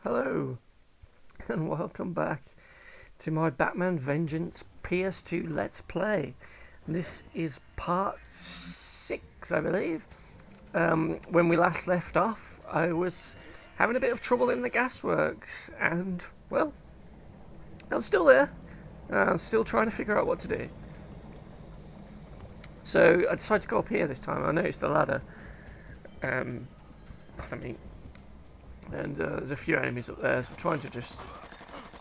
Hello, and welcome back to my Batman Vengeance PS2 Let's Play. This is part 6, I believe. When we last left off, I was having a bit of trouble in the gasworks, and, well, I'm still there. I'm still trying to figure out what to do. So, I decided to go up here this time. I noticed a ladder. Um, I mean, and there's a few enemies up there, so I'm trying to just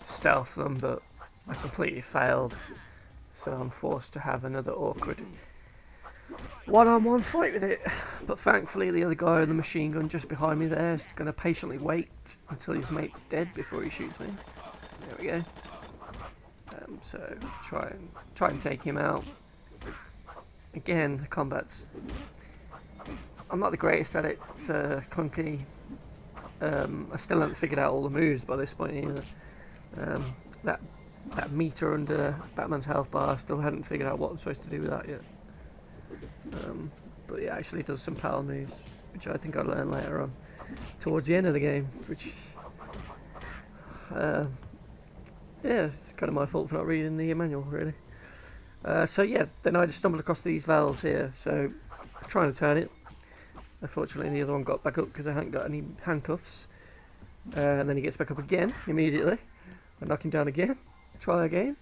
stealth them, but I completely failed, so I'm forced to have another awkward one-on-one fight with it. But thankfully the other guy with the machine gun just behind me there is going to patiently wait until his mate's dead before he shoots me. There we go. So try and take him out. Again, the combat's... I'm not the greatest at it, it's clunky. I still haven't figured out all the moves by this point either. That meter under Batman's health bar, I still hadn't figured out what I'm supposed to do with that yet. But yeah, actually does some power moves, which I think I'll learn later on, towards the end of the game, which... yeah, it's kind of my fault for not reading the manual, really. So yeah, then I just stumbled across these valves here, so I'm trying to turn it. Unfortunately, the other one got back up because I hadn't got any handcuffs. And then he gets back up again immediately. I knock him down again. Try again.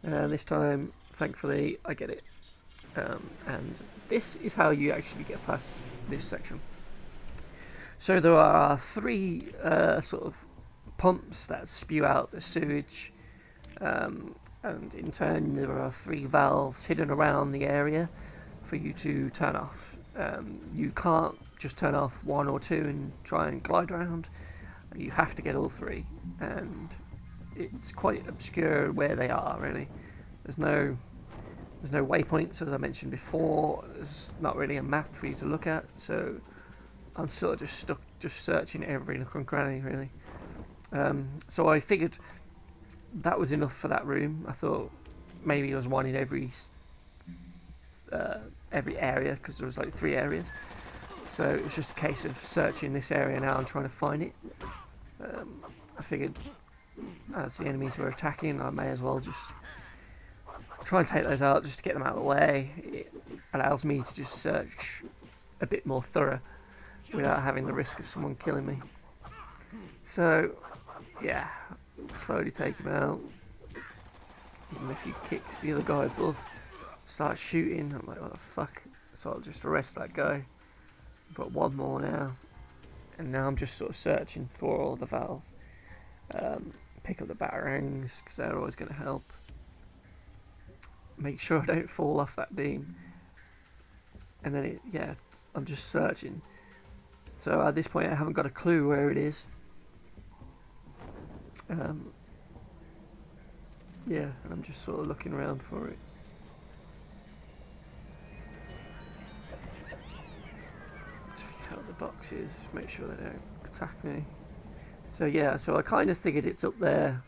And this time, thankfully, I get it. And this is how you actually get past this section. So there are three sort of pumps that spew out the sewage. And in turn, there are three valves hidden around the area for you to turn off. You can't just turn off one or two and try and glide around. You have to get all three, and it's quite obscure where they are, really. There's no waypoints, as I mentioned before. There's not really a map for you to look at, so I'm sort of just stuck just searching every nook and cranny, really. So I figured that was enough for that room. I thought maybe there was one in every area, because there was like 3 areas, so it was just a case of searching this area now and trying to find it. I figured as the enemies were attacking, I may as well just try and take those out just to get them out of the way. It allows me to just search a bit more thorough without having the risk of someone killing me. So yeah, slowly take him out. Even if he kicks the other guy above, start shooting, I'm like, what the fuck? So I'll just arrest that guy. I've got one more now, and now I'm just sort of searching for all the valve. Pick up the batarangs, because they're always going to help. Make sure I don't fall off that beam. And then yeah, I'm just searching. So at this point I haven't got a clue where it is. Yeah, and I'm just sort of looking around for it. Out the boxes, make sure they don't attack me. So yeah, so I kind of figured it's up there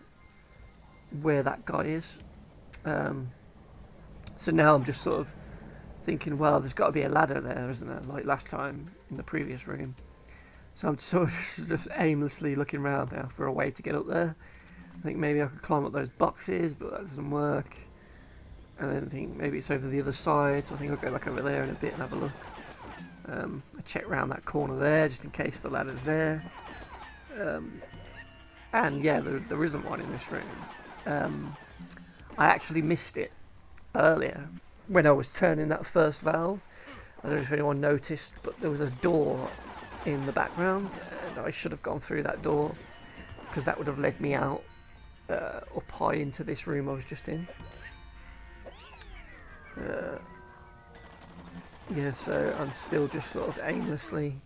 where that guy is. So now I'm just sort of thinking, well, there's got to be a ladder there, isn't there, like last time in the previous room. So I'm sort of just aimlessly looking around now for a way to get up there. I think maybe I could climb up those boxes, but that doesn't work. And then I think maybe it's over the other side, so I think I'll go back over there in a bit and have a look. I check round that corner there just in case the ladder's there. And yeah, there isn't one in this room. I actually missed it earlier when I was turning that first valve. I don't know if anyone noticed, but there was a door in the background, and I should have gone through that door, because that would have led me out up high into this room I was just in. Yeah, so I'm still just sort of aimlessly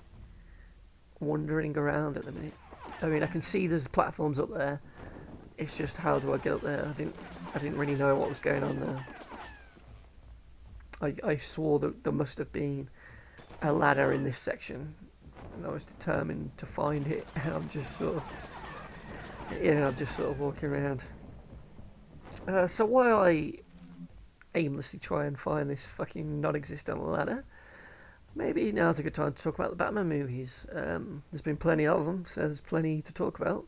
wandering around at the minute. I mean, I can see there's platforms up there. It's just, how do I get up there? I didn't really know what was going on there. I swore that there must have been a ladder in this section, and I was determined to find it. And I'm just sort of walking around. So while I aimlessly try and find this fucking non-existent ladder, maybe now's a good time to talk about the Batman movies. There's been plenty of them, so there's plenty to talk about.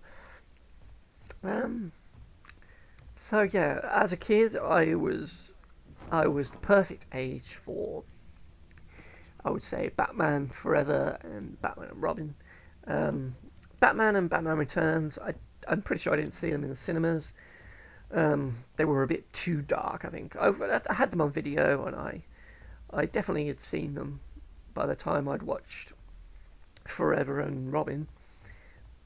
Um, so yeah, as a kid, I was the perfect age for, I would say, Batman Forever and Batman and Robin. Um, Batman and Batman Returns, I'm pretty sure I didn't see them in the cinemas. They were a bit too dark, I think. I had them on video, and I definitely had seen them by the time I'd watched Forever and Robin.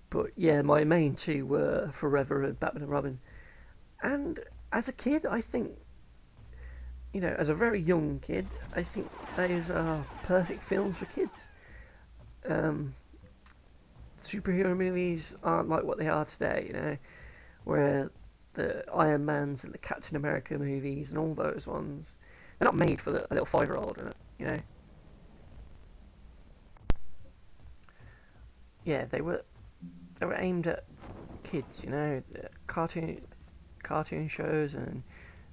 But yeah, my main two were Forever and Batman and Robin. And as a kid, I think, as a very young kid, I think those are perfect films for kids. Um, Superhero movies aren't like what they are today, where the Iron Mans and the Captain America movies and all those ones, they're not made for a little 5-year-old, Yeah, they were aimed at kids, the cartoon shows and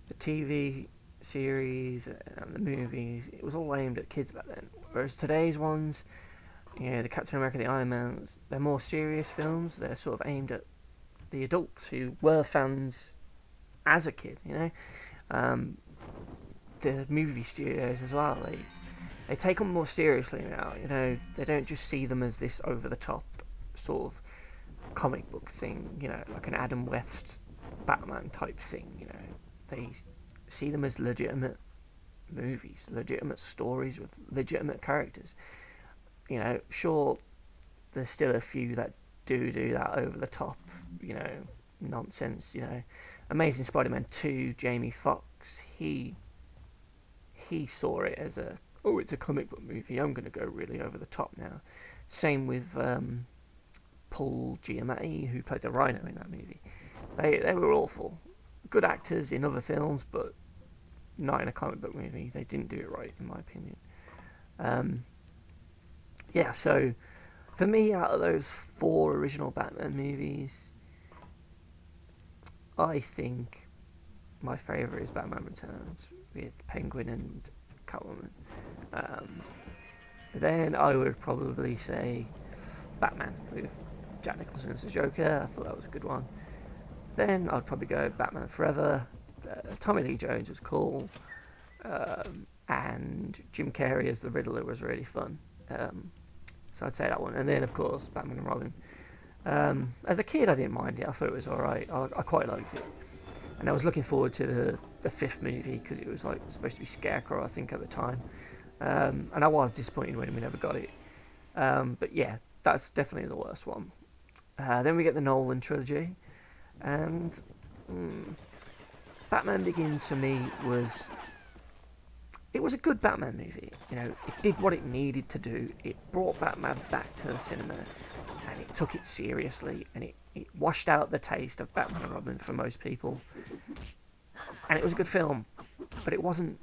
the TV series and the movies. It was all aimed at kids back then. Whereas today's ones, the Captain America, the Iron Man, they're more serious films. They're sort of aimed at the adults who were fans as a kid. Um, the movie studios as well. They take them more seriously now. They don't just see them as this over the top sort of comic book thing. Like an Adam West Batman type thing. They see them as legitimate movies, legitimate stories with legitimate characters. Sure, there's still a few that do that over the top, nonsense. Amazing Spider-Man 2, Jamie Foxx, he saw it as it's a comic book movie. I'm going to go really over the top now. Same with Paul Giamatti, who played the Rhino in that movie. They were awful. Good actors in other films, but not in a comic book movie. They didn't do it right, in my opinion. Yeah, so for me, out of those 4 original Batman movies, I think my favourite is Batman Returns with Penguin and Catwoman. Then I would probably say Batman with Jack Nicholson as the Joker. I thought that was a good one. Then I'd probably go Batman Forever. Tommy Lee Jones was cool. And Jim Carrey as the Riddler was really fun. So I'd say that one. And then, of course, Batman and Robin. As a kid, I didn't mind it. I thought it was alright. I quite liked it. And I was looking forward to the 5th movie because it was supposed to be Scarecrow, I think, at the time. And I was disappointed when we never got it. But yeah, that's definitely the worst one. Then we get the Nolan trilogy. And Batman Begins for me was... It was a good Batman movie. It did what it needed to do. It brought Batman back to the cinema, and it took it seriously, and it washed out the taste of Batman and Robin for most people. And it was a good film, but it wasn't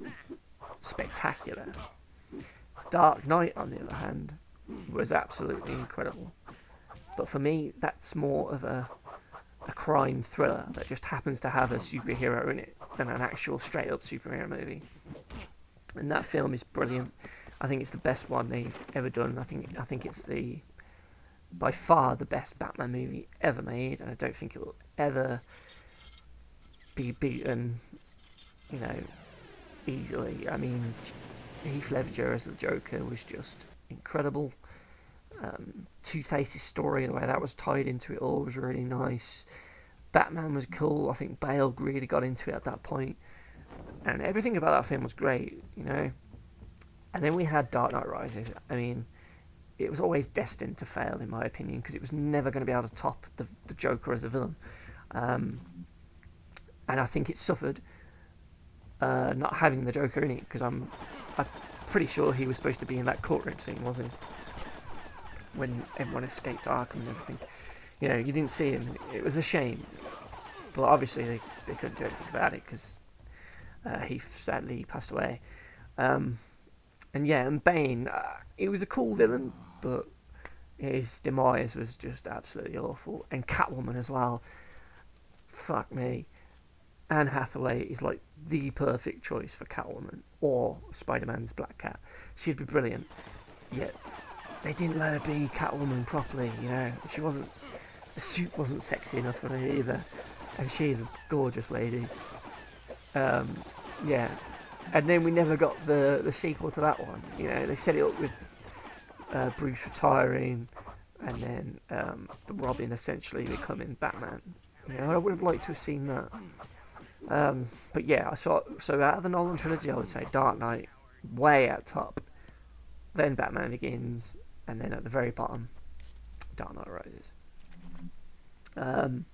spectacular. Dark Knight, on the other hand, was absolutely incredible. But for me, that's more of a crime thriller that just happens to have a superhero in it than an actual straight-up superhero movie. And that film is brilliant. I think it's the best one they've ever done. I think it's by far the best Batman movie ever made, and I don't think it will ever be beaten, easily. I mean, Heath Ledger as the Joker was just incredible. Two-Face's story, the way that was tied into it all was really nice. Batman was cool. I think Bale really got into it at that point. And everything about that film was great, And then we had Dark Knight Rises. I mean, it was always destined to fail, in my opinion, because it was never going to be able to top the Joker as a villain. And I think it suffered not having the Joker in it, because I'm pretty sure he was supposed to be in that courtroom scene, wasn't he? When everyone escaped Arkham and everything. You didn't see him. It was a shame. But obviously they couldn't do anything about it, because he sadly passed away. And Bane, he was a cool villain, but his demise was just absolutely awful. And Catwoman as well. Fuck me. Anne Hathaway is like the perfect choice for Catwoman or Spider-Man's Black Cat. She'd be brilliant. yet they didn't let her be Catwoman properly. You know, she wasn't. The suit wasn't sexy enough for her either, and she's a gorgeous lady. Um, yeah, and then we never got the sequel to that one. You know, they set it up with Bruce retiring, and then the Robin essentially becoming Batman. You know, I would have liked to have seen that. But yeah, so out of the Nolan trilogy, I would say Dark Knight, way at top, then Batman Begins, and then at the very bottom, Dark Knight Rises. And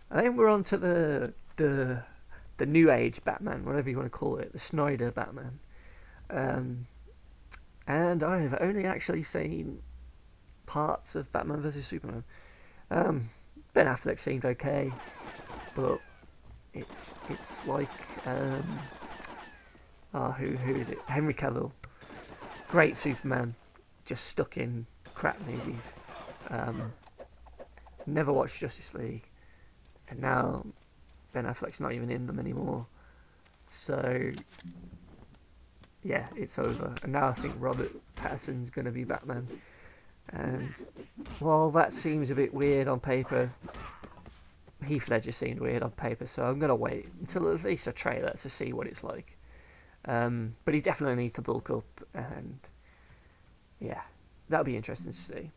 then we're on to the New Age Batman, whatever you want to call it, the Snyder Batman. And I have only actually seen parts of Batman vs Superman. Ben Affleck seemed okay, but it's like who is it? Henry Cavill, great Superman, just stuck in crap movies. Never watched Justice League, and now Ben Affleck's not even in them anymore. So yeah, it's over. And now I think Robert Pattinson's going to be Batman. And while that seems a bit weird on paper, Heath Ledger seemed weird on paper, so I'm going to wait until there's at least a trailer to see what it's like. But he definitely needs to bulk up, and yeah, that'll be interesting to see.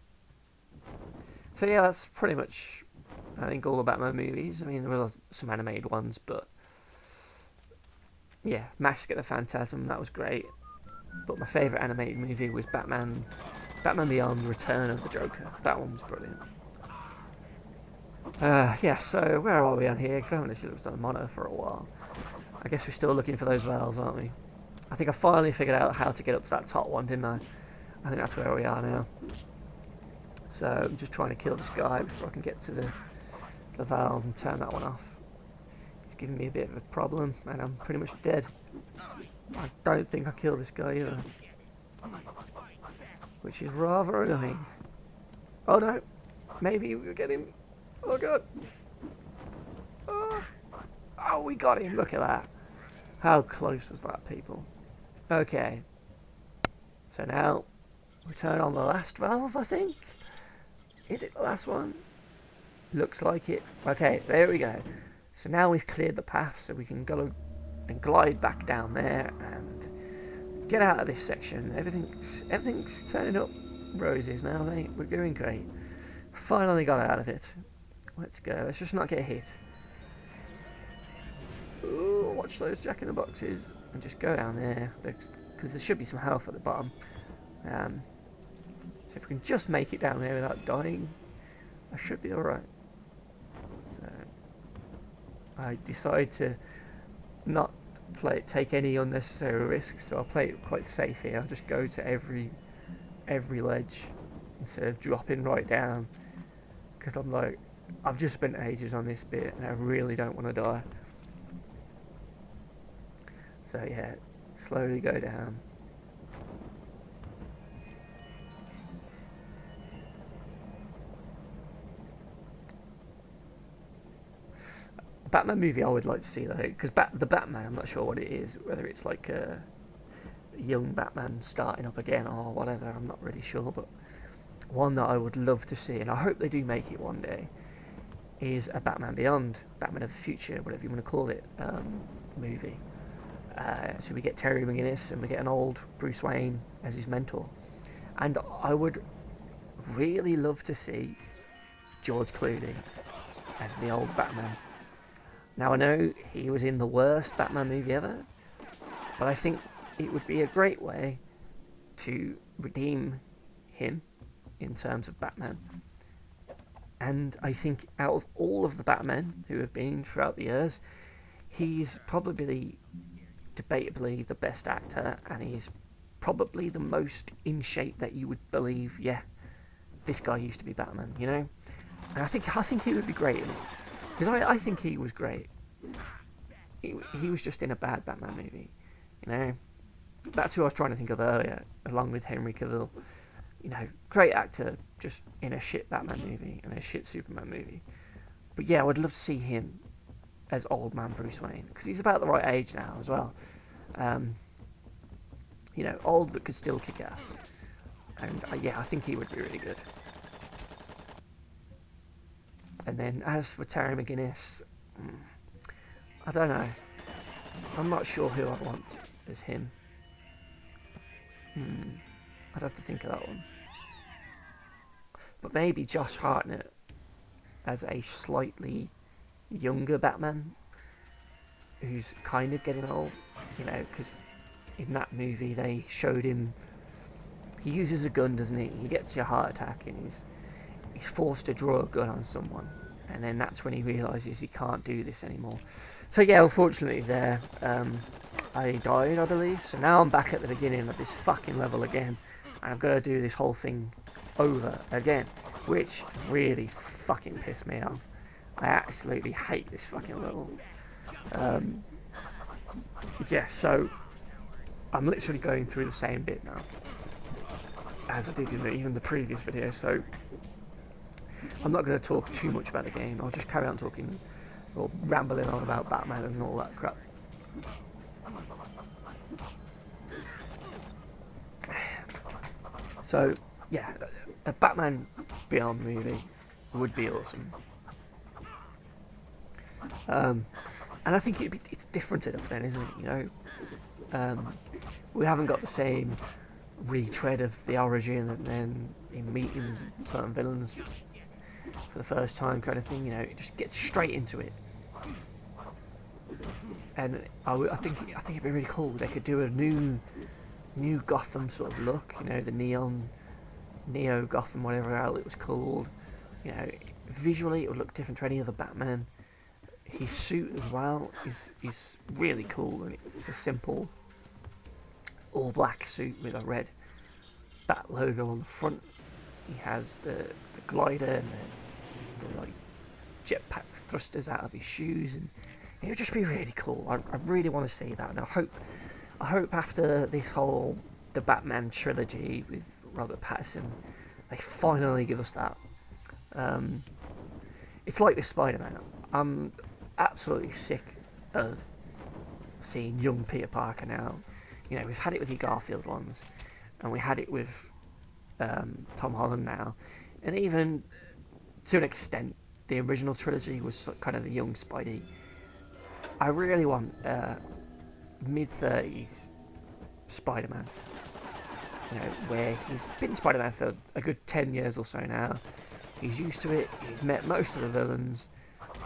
So yeah, that's pretty much, I think, all the Batman movies. I mean, there was some animated ones, but yeah, Mask of the Phantasm, that was great. But my favourite animated movie was Batman Beyond: Return of the Joker. That one was brilliant. Yeah, so where are we on here? Because I haven't actually looked at the monitor for a while. I guess we're still looking for those valves, aren't we? I think I finally figured out how to get up to that top one, didn't I? I think that's where we are now. So I'm just trying to kill this guy before I can get to the valve and turn that one off. He's giving me a bit of a problem, and I'm pretty much dead. I don't think I killed this guy either, which is rather annoying. Oh no, maybe we'll get him. Oh god. Oh, we got him. Look at that. How close was that, people? Okay. So now we turn on the last valve, I think. Is it the last one? Looks like it. Okay, there we go. So now we've cleared the path, so we can go and glide back down there and get out of this section. Everything's turning up roses now, mate. We're doing great. Finally got out of it. Let's go. Let's just not get hit. Ooh, watch those jack-in-the-boxes and just go down there, because there should be some health at the bottom. So if we can just make it down there without dying, I should be alright. So I decide to not take any unnecessary risks, so I'll play it quite safe here. I'll just go to every ledge instead of dropping right down, because I'm like, I've just spent ages on this bit and I really don't want to die. So yeah, slowly go down. Batman movie I would like to see though, because the Batman, I'm not sure what it is, whether it's like a young Batman starting up again or whatever, I'm not really sure, but one that I would love to see, and I hope they do make it one day, is a Batman Beyond, Batman of the Future, whatever you want to call it, movie. So we get Terry McGinnis and we get an old Bruce Wayne as his mentor. And I would really love to see George Clooney as the old Batman. Now I know he was in the worst Batman movie ever, but I think it would be a great way to redeem him in terms of Batman. And I think out of all of the Batmen who have been throughout the years, he's probably debatably the best actor, and he's probably the most in shape that you would believe, yeah, this guy used to be Batman, you know? And I think he would be great in it. Because I think he was great. He was just in a bad Batman movie, you know? That's who I was trying to think of earlier, along with Henry Cavill. You know, great actor, just in a shit Batman movie and a shit Superman movie. But yeah, I would love to see him as old man Bruce Wayne, because he's about the right age now as well. You know, old but could still kick ass. And yeah, I think he would be really good. And then as for Terry McGinnis, I don't know. I'm not sure who I want as him. I'd have to think of that one. But maybe Josh Hartnett as a slightly younger Batman who's kind of getting old, you know, because in that movie they showed him, he uses a gun, doesn't he? He gets a heart attack and he's forced to draw a gun on someone, and then that's when he realises he can't do this anymore. So yeah, unfortunately there, I died, I believe, so now I'm back at the beginning of this fucking level again, and I've got to do this whole thing over again, which really fucking pissed me off. I absolutely hate this fucking level. Yeah, so I'm literally going through the same bit now as I did in even the previous video, so I'm not going to talk too much about the game. I'll just carry on talking or rambling on about Batman and all that crap. So yeah, a Batman Beyond movie would be awesome. And I think it's different enough then, isn't it? You know, we haven't got the same retread of the origin and then in meeting certain villains for the first time kind of thing. You know, it just gets straight into it. And I think it'd be really cool. They could do a new Gotham sort of look. You know, the Neo Gotham, whatever hell it was called. You know, visually it would look different to any other Batman. His suit as well is really cool, and it's a simple all black suit with a red Bat logo on the front. He has the glider and the like jetpack thrusters out of his shoes, and it would just be really cool. I really want to see that, and I hope after this whole the Batman trilogy with Robert Pattinson, they finally give us that. It's like with Spider-Man. I'm absolutely sick of seeing young Peter Parker now. You know, we've had it with the Garfield ones, and we had it with Tom Holland now, and even to an extent, the original trilogy was kind of the young Spidey. I really want mid-30s Spider-Man. You know, where he's been Spider-Man for a good 10 years or so now. He's used to it. He's met most of the villains.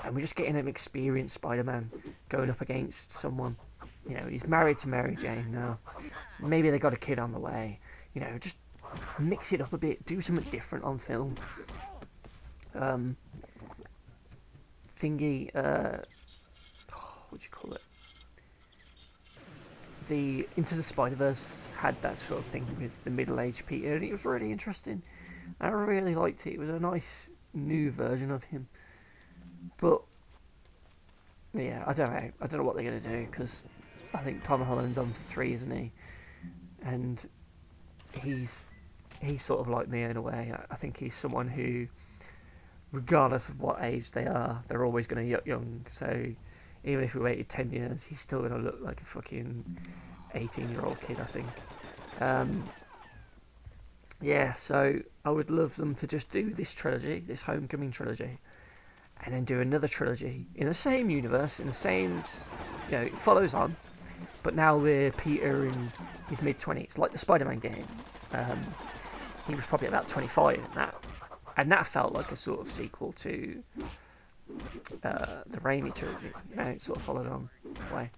And we're just getting an experienced Spider-Man going up against someone. You know, he's married to Mary Jane now. Maybe they got a kid on the way. You know, just mix it up a bit. Do something different on film. What do you call it? The Into the Spider-Verse had that sort of thing with the middle-aged Peter, and it was really interesting. I really liked it. It was a nice new version of him. But yeah, I don't know what they're gonna do, because I think Tom Holland's on for 3, isn't he? And he's sort of like me in a way. I think he's someone who, regardless of what age they are, they're always going to look young. So even if we waited 10 years, he's still going to look like a fucking 18-year-old kid, I think. Yeah, so I would love them to just do this trilogy, this Homecoming trilogy, and then do another trilogy in the same universe, in the same, you know, it follows on, but now we're Peter in his mid-20s, like the Spider-Man game. He was probably about 25 in that, and that felt like a sort of sequel to the Raimi trilogy. You know, it sort of followed on that way.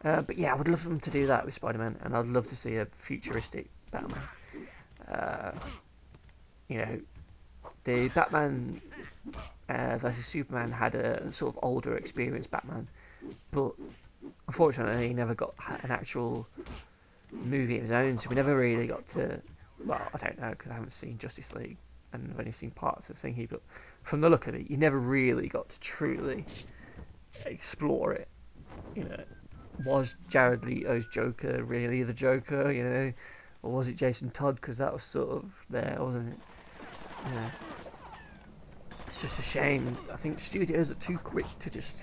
But yeah, I would love them to do that with Spider-Man, and I'd love to see a futuristic Batman. You know, the Batman versus Superman had a sort of older, experienced Batman, but unfortunately he never got an actual movie of his own, so we never really got to, well, I don't know, because I haven't seen Justice League, and I've only seen parts of Thingy, but from the look of it, you never really got to truly explore it. You know, was Jared Leto's Joker really the Joker, you know, or was it Jason Todd, because that was sort of there, wasn't it? You know, it's just a shame. I think studios are too quick to just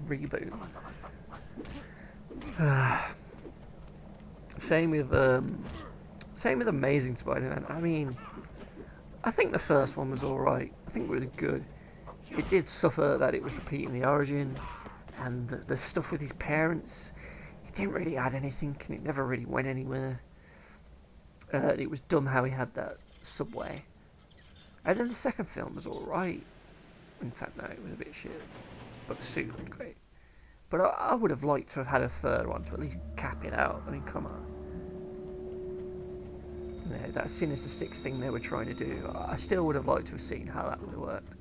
reboot. Same with Same with Amazing Spider-Man. I mean, I think the first one was alright. I think it was good. It did suffer that it was repeating the origin, and the stuff with his parents. It didn't really add anything, and it never really went anywhere. It was dumb how he had that subway. And then the second film was alright. In fact, no, it was a bit shit. But the suit looked great. But I would have liked to have had a third one to at least cap it out. I mean, come on. Yeah, that Sinister Six thing they were trying to do, I still would have liked to have seen how that would have worked.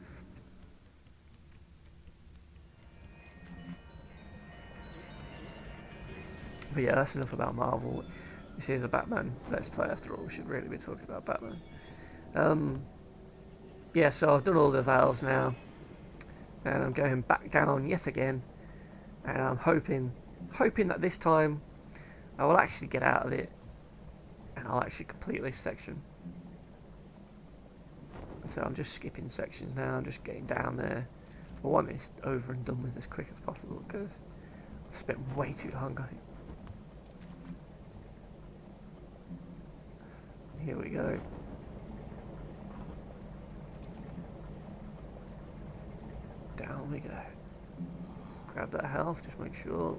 But yeah, that's enough about Marvel. This is a Batman Let's Play after all. We should really be talking about Batman. Yeah, so I've done all the valves now. And I'm going back down yet again. And I'm hoping that this time I will actually get out of it. And I'll actually complete this section. So I'm just skipping sections now. I'm just getting down there. I want this over and done with as quick as possible because I've spent way too long on it. Here we go. Down we go. Grab that health, just make sure.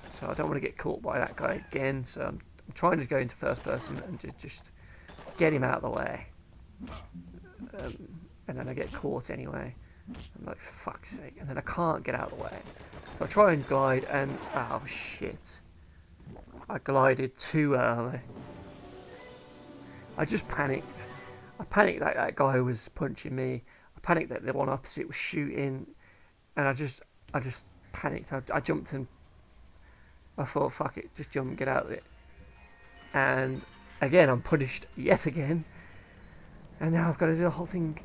So I don't want to get caught by that guy again, so I'm trying to go into first person and just get him out of the way. And then I get caught anyway. I'm like, fuck's sake. And then I can't get out of the way. So I try and glide and, oh shit. I glided too early. I just panicked. I panicked that that guy was punching me. I panicked that the one opposite was shooting. And I just panicked. I jumped and I thought, fuck it, just jump and get out of it. And again, I'm punished yet again. And now I've got to do the whole thing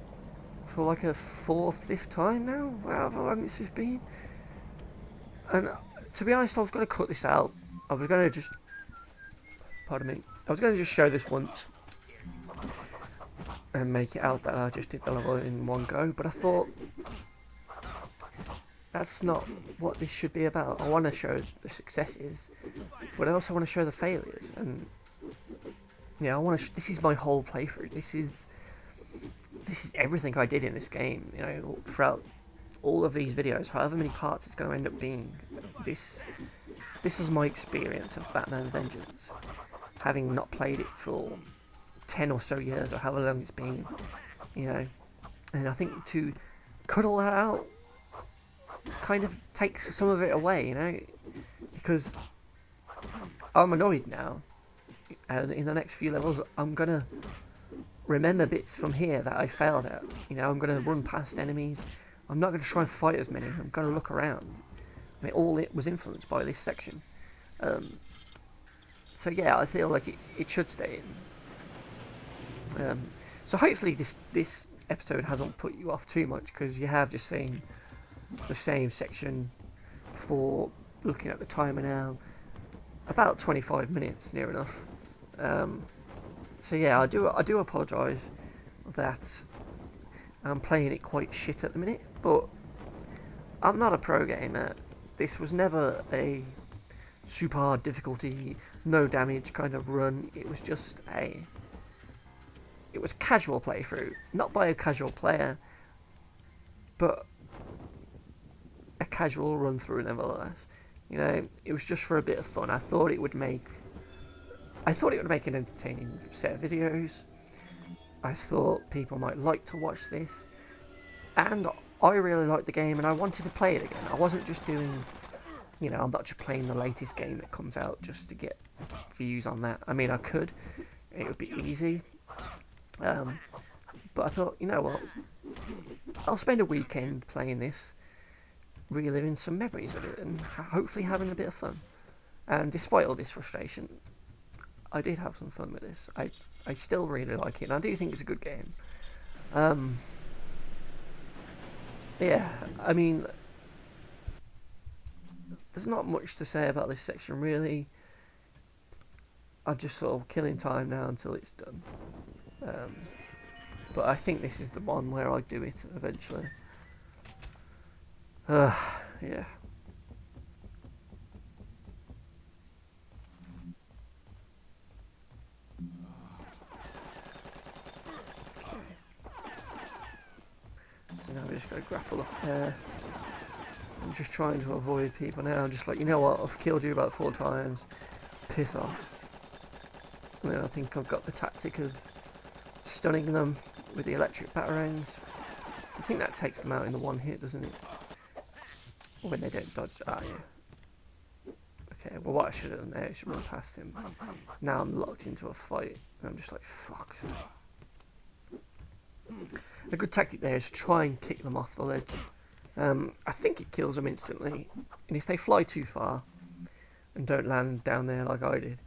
for like a fifth time now, however long this has been. And to be honest, I was going to cut this out. I was going to just, pardon me, I was going to just show this once and make it out that I just did the level in one go, but I thought that's not what this should be about. I want to show the successes, but I also want to show the failures. And yeah, I want to. This is my whole playthrough. This is everything I did in this game. You know, throughout all of these videos, however many parts it's going to end up being. This is my experience of Batman Vengeance, having not played it for 10 or so years, or however long it's been. You know, and I think to cut all that out kind of takes some of it away, you know, because I'm annoyed now, and in the next few levels I'm gonna remember bits from here that I failed at. You know, I'm gonna run past enemies. I'm not gonna try and fight as many. I'm gonna look around. I mean, all it was influenced by this section. So yeah, I feel like it should stay in. So hopefully this episode hasn't put you off too much, because you have just seen the same section for, looking at the timer now, about 25 minutes near enough. So yeah, I do apologise that I'm playing it quite shit at the minute, but I'm not a pro gamer. This was never a super hard difficulty, no damage kind of run. It was just it was casual playthrough, not by a casual player, but a casual run through nevertheless. You know, it was just for a bit of fun. I thought it would make an entertaining set of videos. I thought people might like to watch this, and I really liked the game and I wanted to play it again. I wasn't just doing, you know, I'm not just playing the latest game that comes out just to get views on that. I mean, I could, it would be easy, but I thought, you know what, I'll spend a weekend playing this, reliving some memories of it, and hopefully having a bit of fun. And despite all this frustration, I did have some fun with this. I still really like it, and I do think it's a good game. Yeah, I mean, there's not much to say about this section really. I'm just sort of killing time now until it's done. But I think this is the one where I do it eventually. Yeah. Got to grapple up there. I'm just trying to avoid people now. I'm just like, you know what? I've killed you about 4 times. Piss off. And then I think I've got the tactic of stunning them with the electric batarangs. I think that takes them out in the one hit, doesn't it? Or when they don't dodge. Ah, yeah. Okay, well, what I should have done there is run past him. Now I'm locked into a fight. And I'm just like, fuck. A good tactic there is to try and kick them off the ledge. I think it kills them instantly. And if they fly too far and don't land down there like I did,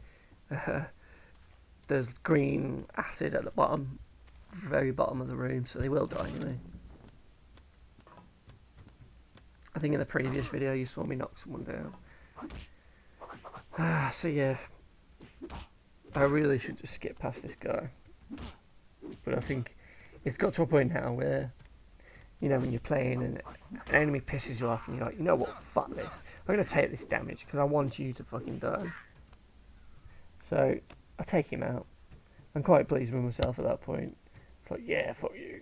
there's green acid at the bottom, very bottom of the room, so they will die anyway. I think in the previous video you saw me knock someone down. So yeah, I really should just skip past this guy. But I think it's got to a point now where, you know, when you're playing and an enemy pisses you off and you're like, you know what, fuck this. I'm going to take this damage because I want you to fucking die. So I take him out. I'm quite pleased with myself at that point. It's like, yeah, fuck you.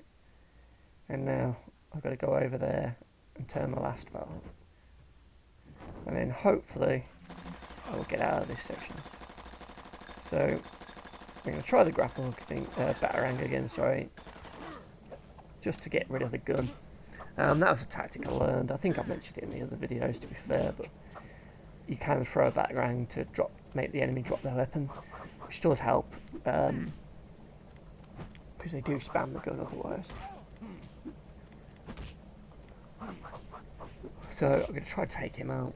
And now I've got to go over there and turn my last valve. And then hopefully I will get out of this section. So I'm going to try the grapple thing, batarang again, sorry. Just to get rid of the gun. That was a tactic I learned. I think I mentioned it in the other videos, to be fair, but you can throw a batarang to make the enemy drop their weapon, which does help, because they do spam the gun otherwise. So I'm going to try to take him out.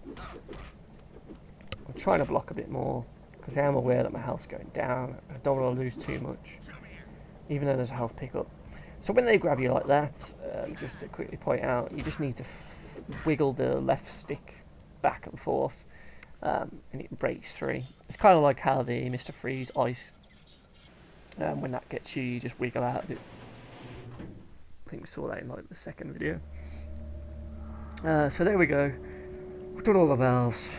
I'm trying to block a bit more, because I am aware that my health's going down. I don't want to lose too much, even though there's a health pickup. So when they grab you like that, just to quickly point out, you just need to wiggle the left stick back and forth, and it breaks free. It's kind of like how the Mr. Freeze ice, when that gets you, you just wiggle out of it. I think we saw that in like the second video. So there we go. We've done all the valves.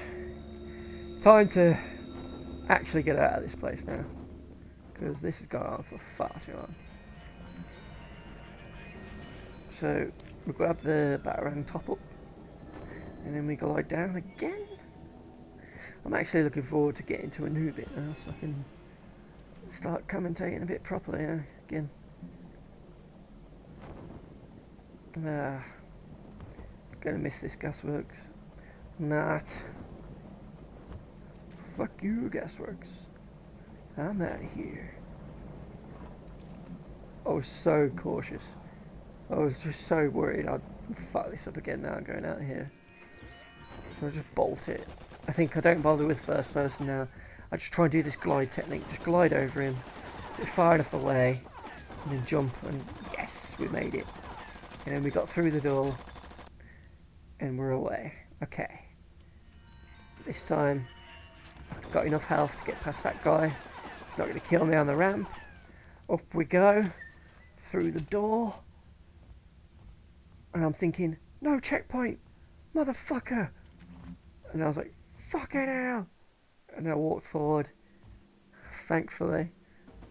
Time to actually get out of this place now, because this has gone on for far too long. So we grab the batarang top up, and then we glide down again. I'm actually looking forward to getting to a new bit now, so I can start commentating a bit properly again. Gonna miss this gasworks. Not. Fuck you, gasworks. I'm out of here. I was so cautious. I was just so worried I'd fuck this up again now going out here. I'll just bolt it. I think I don't bother with first person now. I just try and do this glide technique. Just glide over him, get far enough away, and then jump, and yes, we made it. And then we got through the door, and we're away. Okay. This time, I've got enough health to get past that guy. He's not going to kill me on the ramp. Up we go, through the door. And I'm thinking, no checkpoint, motherfucker. And I was like, fucking hell. And I walked forward. Thankfully,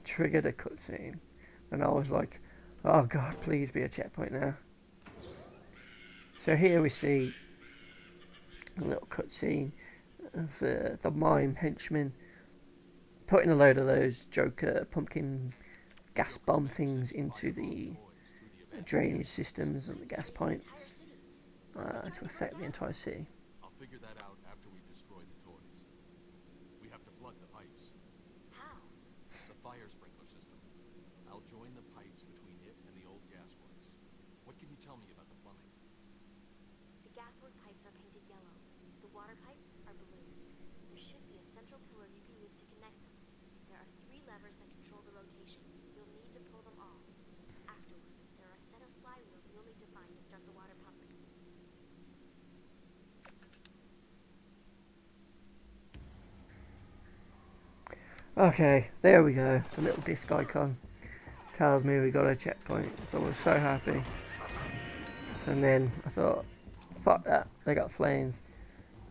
triggered a cutscene. And I was like, oh god, please be a checkpoint now. So here we see a little cutscene of the mime henchman putting a load of those Joker pumpkin gas bomb things into the drainage systems and the gas pipes to affect the entire city. I'll figure that out after we destroy the toys. We have to flood the pipes. How? The fire sprinkler system. I'll join the pipes between it and the old gasworks. What can you tell me about the plumbing? The gaswork pipes are painted yellow. The water pipes are blue. There should be a central pillar you can use to connect them. There are 3 levers that control the rotation. You'll need to pull them all. Afterwards, there are a set of flywheels you'll need to find to start the water pumping. Okay, there we go. The little disc icon tells me we got a checkpoint. So I was so happy. And then I thought, fuck that, they got flames.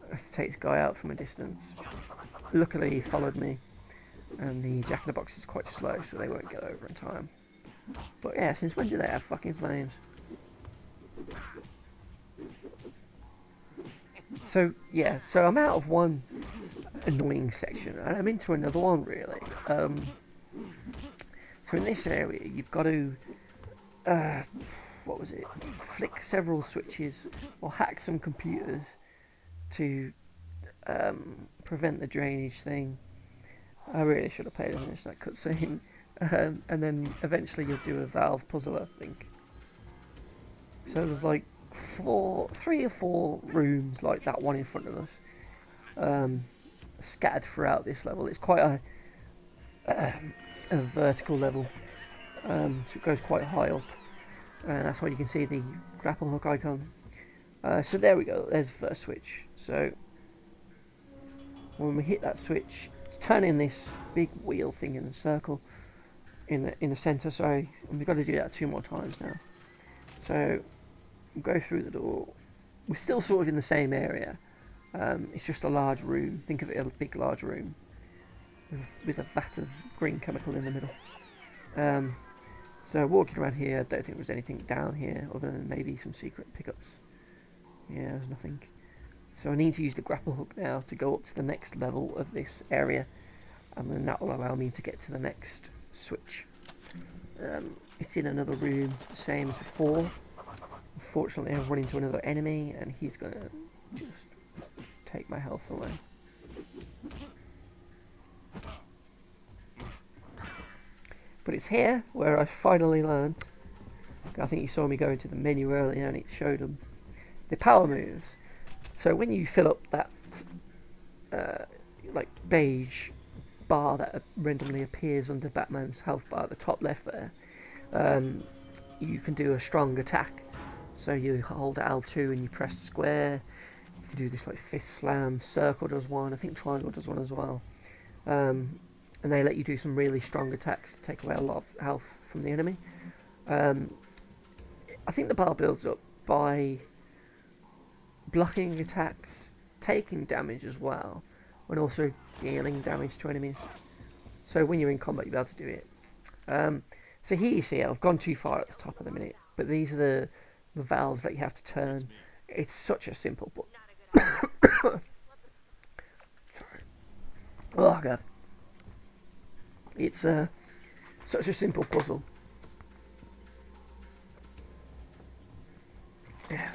I have to take this guy out from a distance. Luckily he followed me, and the Jack-in-the-Box is quite slow, so they won't get over in time. But yeah, since when do they have fucking flames? So yeah, so I'm out of one annoying section and I'm into another one really. So in this area you've got to what was it? Flick several switches or hack some computers to prevent the drainage thing. I really should have paid attention to that cutscene. And then eventually you'll do a valve puzzle, I think. So there's like three or four rooms like that one in front of us, scattered throughout this level. It's quite a vertical level, so it goes quite high up, and that's why you can see the grapple hook icon. So there we go. There's the first switch. So when we hit that switch, it's turning this big wheel thing in a circle in the centre. Sorry, and we've got to do that 2 more times now. So we'll go through the door. We're still sort of in the same area. It's just a large room. Think of it as a big, large room with a vat of green chemical in the middle. So walking around here, I don't think there's anything down here other than maybe some secret pickups. Yeah, there's nothing. So I need to use the grapple hook now to go up to the next level of this area, and then that will allow me to get to the next switch. It's in another room, the same as before. Unfortunately, I've run into another enemy, and he's going to just take my health away. But it's here where I finally learned. I think you saw me go into the menu earlier, and it showed them the power moves. So when you fill up that like beige bar that randomly appears under Batman's health bar at the top left there, you can do a strong attack. So you hold L2 and you press square. You can do this like fist slam. Circle does one. I think triangle does one as well. And they let you do some really strong attacks to take away a lot of health from the enemy. I think the bar builds up by blocking attacks, taking damage as well, and also dealing damage to enemies. So when you're in combat, you'll be able to do it. So here you see I've gone too far at the top of the minute, but these are the valves that you have to turn. It's such a simple Sorry. Oh god. It's such a simple puzzle. Yeah.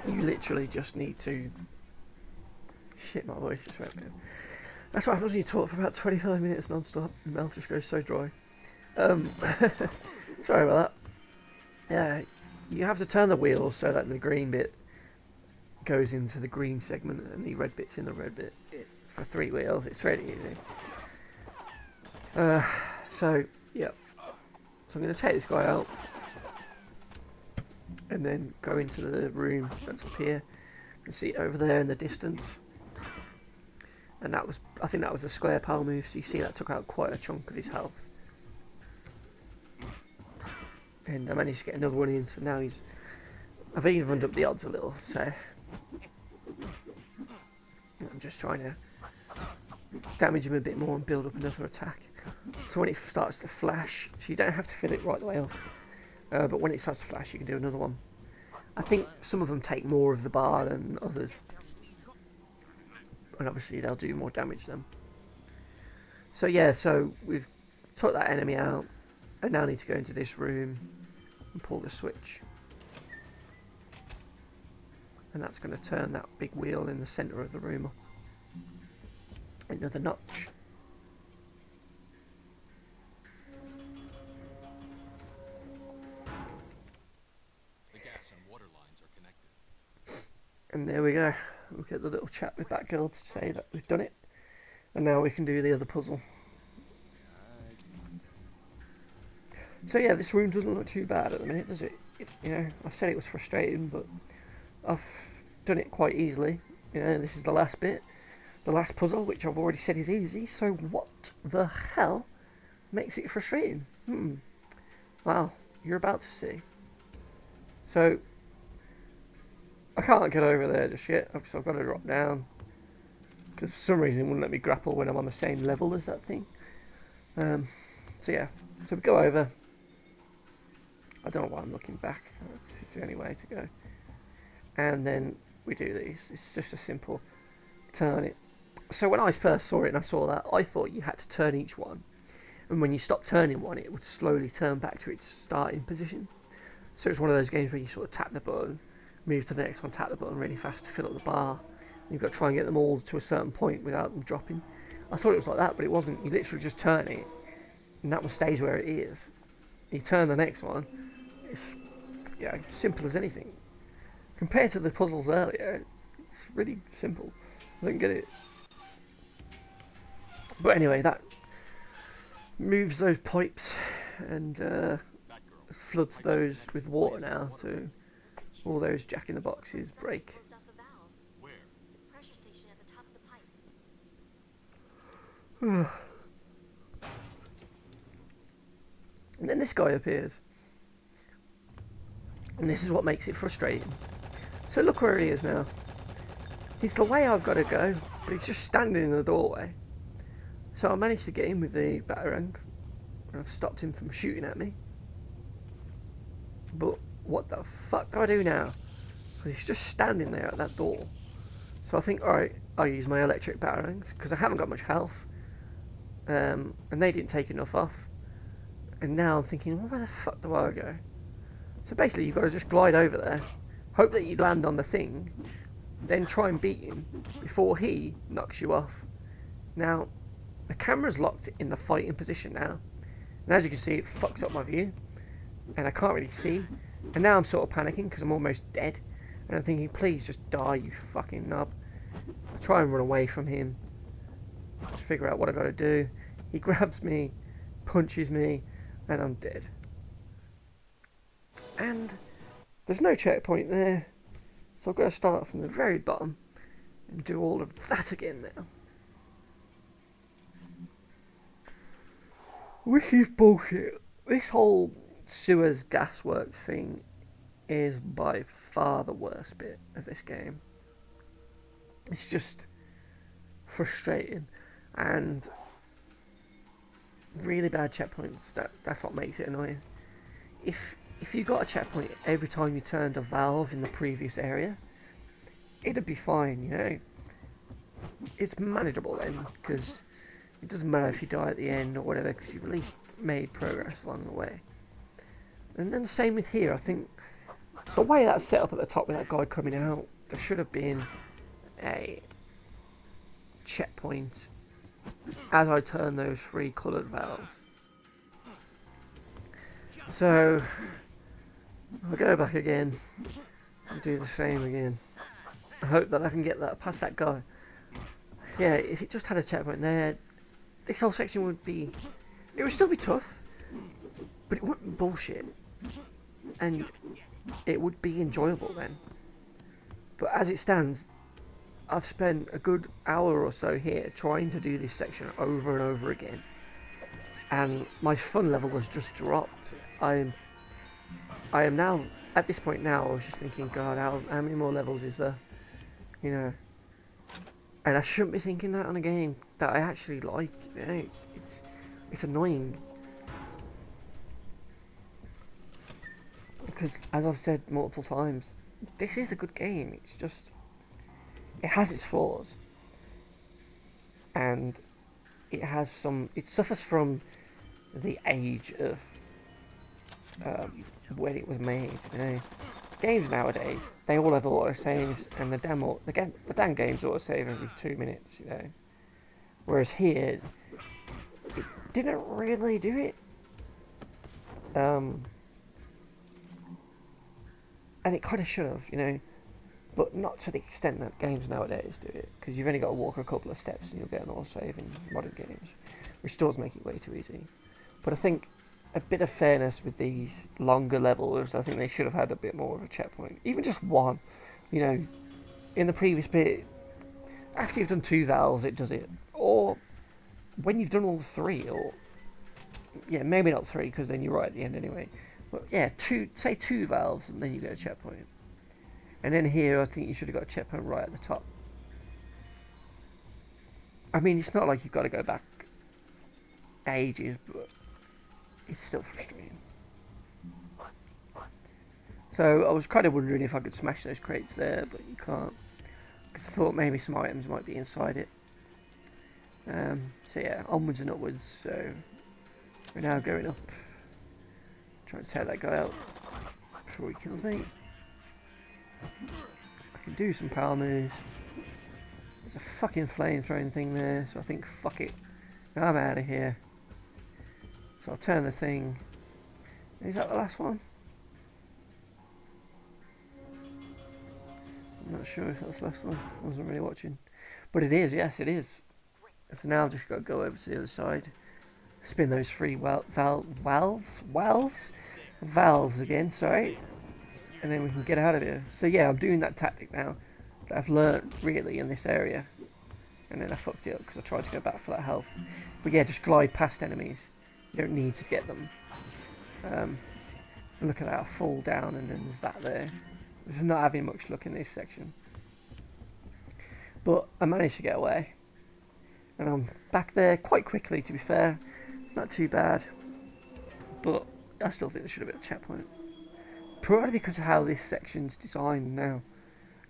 You literally just need to... Shit, my voice just went down. That's what happens when you talk for about 25 minutes non-stop. My mouth just goes so dry. Sorry about that. Yeah, you have to turn the wheel so that the green bit goes into the green segment and the red bit's in the red bit. For 3 wheels, it's really easy. So, yeah. So I'm going to take this guy out and then go into the room that's up here. You can see it over there in the distance. And that was, I think that was a square power move, so you see that took out quite a chunk of his health. And I managed to get another one in, so now I've evened up the odds a little, so I'm just trying to damage him a bit more and build up another attack. So when it starts to flash, so you don't have to fill it right the way up, but when it starts to flash you can do another one. I think some of them take more of the bar than others, and obviously they'll do more damage then. So yeah, so we've took that enemy out. I now need to go into this room and pull the switch. And that's going to turn that big wheel in the centre of the room another notch. The gas and water lines are connected. And there we go. We'll get the little chat with that girl to say that we've done it. And now we can do the other puzzle. So yeah, this room doesn't look too bad at the minute, does it? You know, I said it was frustrating, but I've done it quite easily. You know, this is the last bit, the last puzzle, which I've already said is easy. So what the hell makes it frustrating? Well, you're about to see. So I can't get over there just yet, so I've got to drop down. Because for some reason it wouldn't let me grapple when I'm on the same level as that thing. So yeah, so we go over. I don't know why I'm looking back. It's the only way to go. And then we do these. It's just a simple turn it. So when I first saw it and I saw that, I thought you had to turn each one. And when you stop turning one, it would slowly turn back to its starting position. So it's one of those games where you sort of tap the button, move to the next one, tap the button really fast to fill up the bar. And you've got to try and get them all to a certain point without them dropping. I thought it was like that, but it wasn't. You literally just turn it, and that one stays where it is. You turn the next one, it's simple as anything. Compared to the puzzles earlier, it's really simple. I don't get it. But anyway, that moves those pipes and floods those with water now, so all those jack-in-the-boxes break. Closed off a valve. Where? The pressure station at the top of the pipes. And then this guy appears. And this is what makes it frustrating. So look where he is now. He's the way I've got to go, but he's just standing in the doorway. So I managed to get him with the batarang, and I've stopped him from shooting at me. But what the fuck do I do now? Because he's just standing there at that door. So I think, alright, I'll use my electric batarangs, because I haven't got much health. And they didn't take enough off. And now I'm thinking, well, where the fuck do I go? So basically you've got to just glide over there, hope that you land on the thing, then try and beat him before he knocks you off. Now, the camera's locked in the fighting position now. And as you can see, it fucks up my view. And I can't really see. And now I'm sort of panicking because I'm almost dead. And I'm thinking, please just die, you fucking knob. I try and run away from him. Figure out what I got to do. He grabs me, punches me, and I'm dead. And there's no checkpoint there. So I've got to start from the very bottom and do all of that again now. Which is bullshit. This whole sewers gasworks thing is by far the worst bit of this game. It's just frustrating and really bad checkpoints. That's what makes it annoying. If you got a checkpoint every time you turned a valve in the previous area, it'd be fine, you know. It's manageable then, because it doesn't matter if you die at the end or whatever, because you've at least made progress along the way. And then the same with here. I think the way that's set up at the top with that guy coming out, there should have been a checkpoint as I turn those 3 coloured valves. So I'll go back again and do the same again. I hope that I can get that past that guy. Yeah, if it just had a checkpoint there, this whole section would be... It would still be tough, but it wouldn't be bullshit. And it would be enjoyable then. But as it stands, I've spent a good hour or so here trying to do this section over and over again. And my fun level has just dropped. I am now, at this point now, I was just thinking, God, how many more levels is there? You know. And I shouldn't be thinking that on a game that I actually like. You know, it's annoying. Because, as I've said multiple times, this is a good game. It's just... It has its flaws. And it has some... It suffers from the age of when it was made, you know. Games nowadays, they all have autosaves, and the damn games autosave every 2 minutes, you know. Whereas here, it didn't really do it. And it kind of should have, you know, but not to the extent that games nowadays do it, because you've only got to walk a couple of steps and you'll get an autosave in modern games, which does make it way too easy. But I think a bit of fairness with these longer levels, I think they should have had a bit more of a checkpoint, even just one. You know, in the previous bit, after you've done 2 valves, it does it, or when you've done all 3, or yeah, maybe not 3, because then you're right at the end anyway. But yeah, 2 valves, and then you get a checkpoint. And then here, I think you should have got a checkpoint right at the top. I mean, it's not like you've got to go back ages, but it's still frustrating. So I was kind of wondering if I could smash those crates there, but you can't. Because I thought maybe some items might be inside it. So yeah, onwards and upwards. So we're now going up. Trying to take that guy out before he kills me. I can do some power moves. There's a fucking flame-throwing thing there, so I think fuck it. I'm out of here. So I'll turn the thing. Is that the last one? I'm not sure if that's the last one. I wasn't really watching. But it is, yes it is. So now I've just got to go over to the other side. Spin those three valves again, sorry. And then we can get out of here. So yeah, I'm doing that tactic now that I've learnt really in this area. And then I fucked it up because I tried to go back for that health. But yeah, just glide past enemies. You don't need to get them. Look at that, I fall down and then there's that there. I'm not having much luck in this section. But I managed to get away. And I'm back there quite quickly, to be fair. Not too bad. But I still think there should have been a checkpoint. Probably because of how this section's designed now.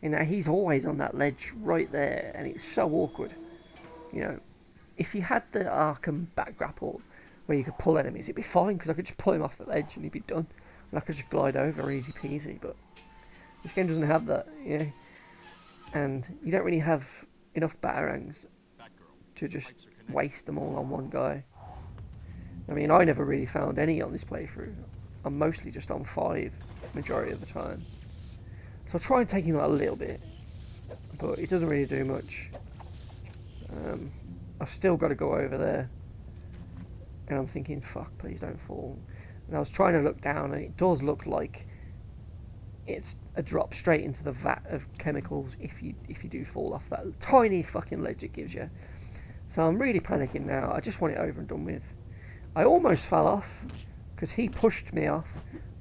You know, he's always on that ledge right there, and it's so awkward. You know, if you had the Arkham back grapple where you could pull enemies, it'd be fine because I could just pull him off the ledge and he'd be done. And I could just glide over easy peasy, but this game doesn't have that, you know. And you don't really have enough batarangs to just waste them all on one guy. I mean, I never really found any on this playthrough. I'm mostly just on 5 majority of the time. So I'll try and take him out a little bit, but it doesn't really do much. I've still got to go over there. And I'm thinking, fuck, please don't fall. And I was trying to look down, and it does look like it's a drop straight into the vat of chemicals if you do fall off that tiny fucking ledge it gives you. So I'm really panicking now. I just want it over and done with. I almost fell off because he pushed me off,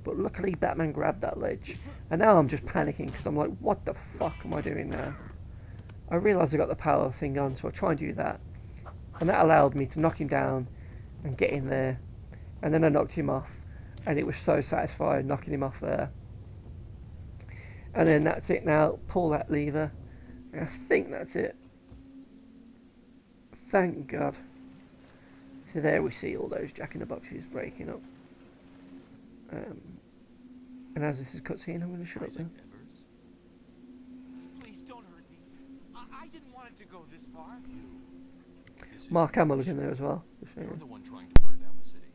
but luckily Batman grabbed that ledge. And now I'm just panicking because I'm like, what the fuck am I doing now? I realised I got the power thing on, so I try and do that. And that allowed me to knock him down and get in there. And then I knocked him off, and it was so satisfying knocking him off there. And then that's it now. Pull that lever. And I think that's it. Thank God. So there we see all those Jack-in-the-Boxes breaking up. And as this is cutscene, I'm going to shut up now. Please don't hurt me. I didn't want it to go this far. Mark Hamill looking there as well. You're the one trying to burn down the city.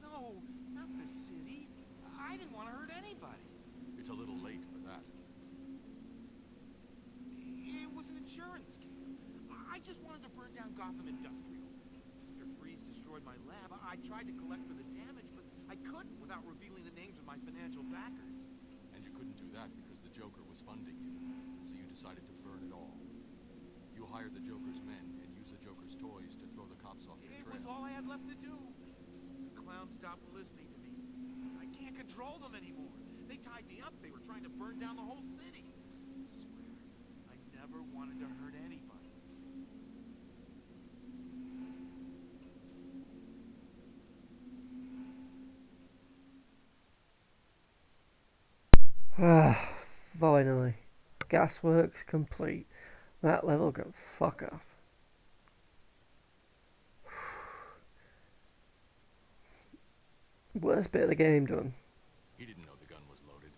No, not the city. I didn't want to hurt anybody. It's a little late for that. It was an insurance scam. I just wanted to burn down Gotham Industrial. After Freeze destroyed my lab, I tried to collect for the damage, but I couldn't without revealing the names of my financial backers. And you couldn't do that because the Joker was funding you. So you decided to burn it all. You hired the Joker's men and used the Joker's toys to throw the cops off your It trail. was all I had left to do. The clowns stopped listening to me. I can't control them anymore. They tied me up. They were trying to burn down the whole city. I swear, I never wanted to hurt anybody. Finally. Gasworks complete. That level got fuck off. Worst bit of the game done. He didn't know the gun was loaded.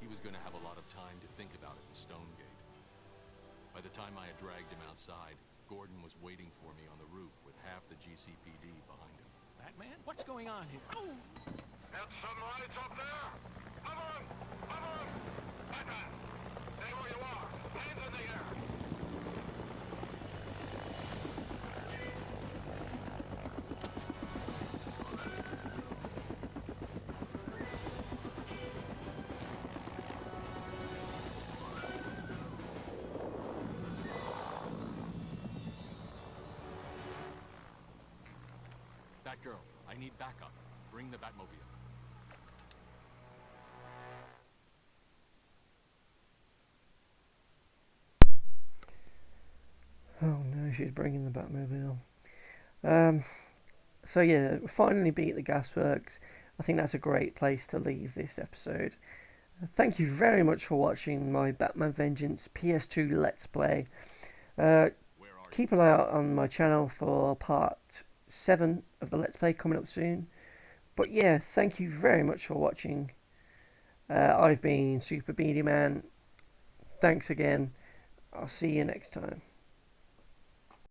He was going to have a lot of time to think about it in Stonegate. By the time I had dragged him outside, Gordon was waiting for me on the roof with half the GCPD behind him. Batman, what's going on here? Oh! Get some lights up there! Come on! Come on! Batman! Stay where you are! Hands in the air! Batgirl, I need backup. Bring the Batmobile. Oh no, she's bringing the Batmobile. So yeah, we finally beat the Gasworks. I think that's a great place to leave this episode. Thank you very much for watching my Batman Vengeance PS2 Let's Play. Keep an eye out on my channel for part 7 of the Let's Play coming up soon. But yeah, thank you very much for watching. I've been Super Beanie Man. Thanks again. I'll see you next time.